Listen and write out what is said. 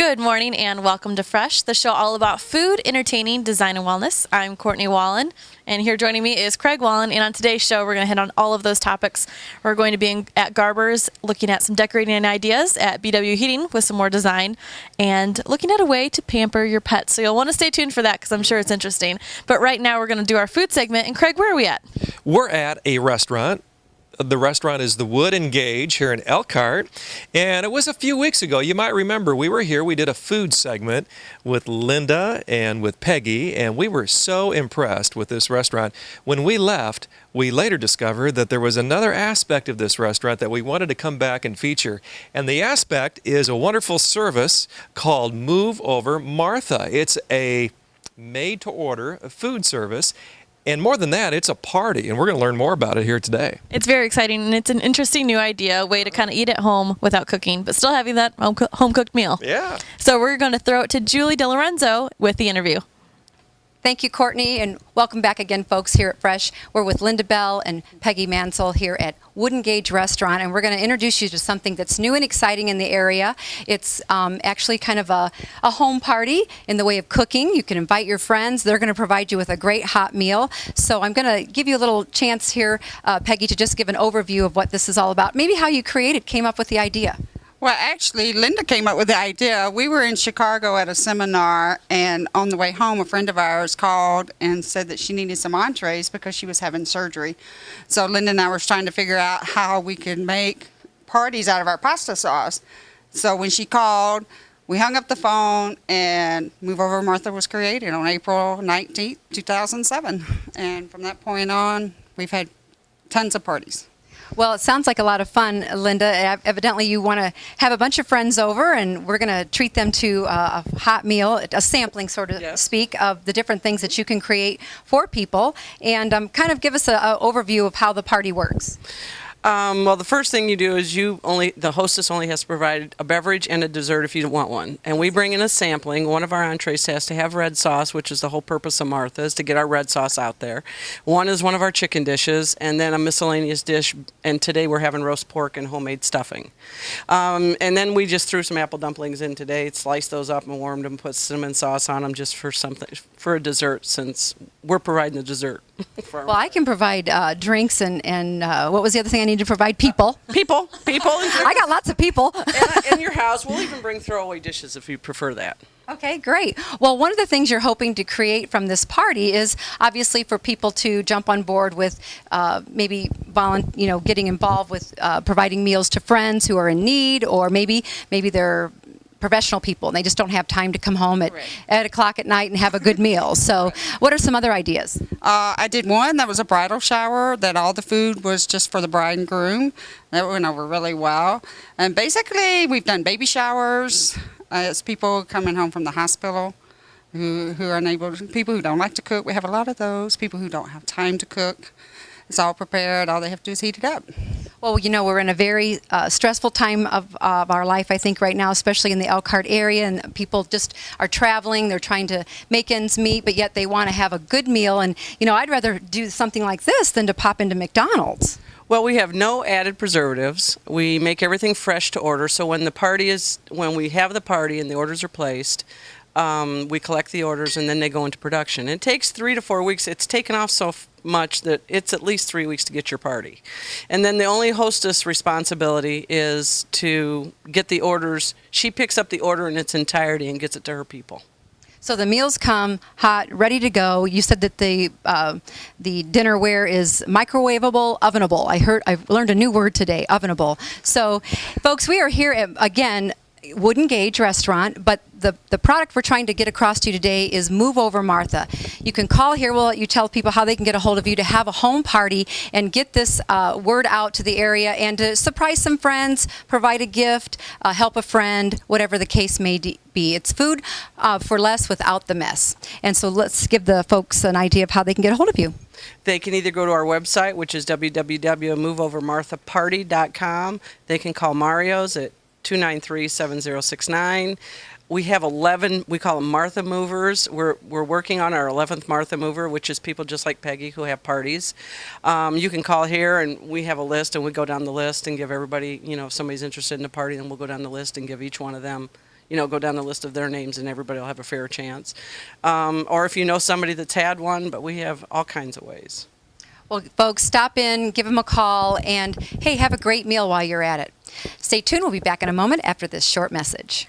Good morning and welcome to Fresh, the show all about food, entertaining, design, and wellness. I'm Courtney Wallen, and here joining me is Craig Wallen. And on today's show, we're going to hit on all of those topics. We're going to be at Garber's looking at some decorating ideas, at BW Heating with some more design, and looking at a way to pamper your pets. So you'll want to stay tuned for that because I'm sure it's interesting. But right now, we're going to do our food segment. And Craig, where are we at? We're at a restaurant. The restaurant is the Wood Gage here in Elkhart, and it was a few weeks ago. You might remember we were here. We did a food segment with Linda and with Peggy, and we were so impressed with this restaurant. When we left, we later discovered that there was another aspect of this restaurant that we wanted to come back and feature, and the aspect is a wonderful service called Move Over Martha. It's a made-to-order food service. And more than that, it's a party, and we're going to learn more about it here today. It's very exciting, and it's an interesting new idea, a way to kind of eat at home without cooking, but still having that home-cooked meal. Yeah. So we're going to throw it to Julie Dilorenzo with the interview. Thank you, Courtney, and welcome back again, folks, here at Fresh. We're with Linda Bell and Peggy Mansell here at Wood Gage Restaurant, and we're going to introduce you to something that's new and exciting in the area. It's actually kind of a home party in the way of cooking. You can invite your friends. They're going to provide you with a great hot meal. So I'm going to give you a little chance here, Peggy, to just give an overview of what this is all about, maybe how you came up with the idea. Well, actually, Linda came up with the idea. We were in Chicago at a seminar, and on the way home, a friend of ours called and said that she needed some entrees because she was having surgery. So Linda and I were trying to figure out how we could make parties out of our pasta sauce. So when she called, we hung up the phone, and Move Over Martha was created on April 19th, 2007. And from that point on, we've had tons of parties. Well, it sounds like a lot of fun, Linda. Evidently, you want to have a bunch of friends over, and we're going to treat them to a hot meal, a sampling, so to speak, of the different things that you can create for people. And kind of give us an overview of how the party works. Well, the first thing you do is the hostess only has to provide a beverage and a dessert if you want one. And we bring in a sampling. One of our entrees has to have red sauce, which is the whole purpose of Martha, is to get our red sauce out there. One is one of our chicken dishes, and then a miscellaneous dish. And today we're having roast pork and homemade stuffing. And then we just threw some apple dumplings in today, sliced those up and warmed them, put cinnamon sauce on them just for a dessert, since we're providing the dessert. Well, I can provide drinks and what was the other thing I need to provide? People. People. I got lots of people. In your house, we'll even bring throwaway dishes if you prefer that. Okay, great. Well, one of the things you're hoping to create from this party is obviously for people to jump on board with maybe getting involved with providing meals to friends who are in need, or maybe they're professional people and they just don't have time to come home at 8 o'clock at night and have a good meal. So what are some other ideas? I did one that was a bridal shower, that all the food was just for the bride and groom. That went over really well. And basically, we've done baby showers. It's people coming home from the hospital who are unable, people who don't like to cook. We have a lot of those, people who don't have time to cook. It's all prepared. All they have to do is heat it up. Well, we're in a very stressful time of our life, I think, right now, especially in the Elkhart area, and people just are traveling. They're trying to make ends meet, but yet they want to have a good meal. And, I'd rather do something like this than to pop into McDonald's. Well, we have no added preservatives. We make everything fresh to order. So when we have the party and the orders are placed, we collect the orders and then they go into production. It takes 3 to 4 weeks. It's taken off so much that it's at least 3 weeks to get your party. And then the only hostess responsibility is to get the orders. She picks up the order in its entirety and gets it to her people. So the meals come hot, ready to go. You said that the dinnerware is microwavable, ovenable. I've learned a new word today, ovenable. So, folks, we are here at, again, Wood Gage Restaurant, but the product we're trying to get across to you today is Move Over Martha. You can call here. We'll let you tell people how they can get a hold of you to have a home party and get this word out to the area and to surprise some friends, provide a gift, help a friend, whatever the case may be. It's food for less without the mess. And so let's give the folks an idea of how they can get a hold of you. They can either go to our website, which is www.moveovermarthapparty.com. They can call Mario's at 293-7069. We have 11, we call them Martha Movers. We're working on our 11th Martha Mover, which is people just like Peggy who have parties. You can call here, and we have a list, and we go down the list and give everybody, if somebody's interested in a party, then we'll go down the list and give each one of them, go down the list of their names, and everybody will have a fair chance. Or if you know somebody that's had one, but we have all kinds of ways. Well, folks, stop in, give them a call, and hey, have a great meal while you're at it. Stay tuned. We'll be back in a moment after this short message.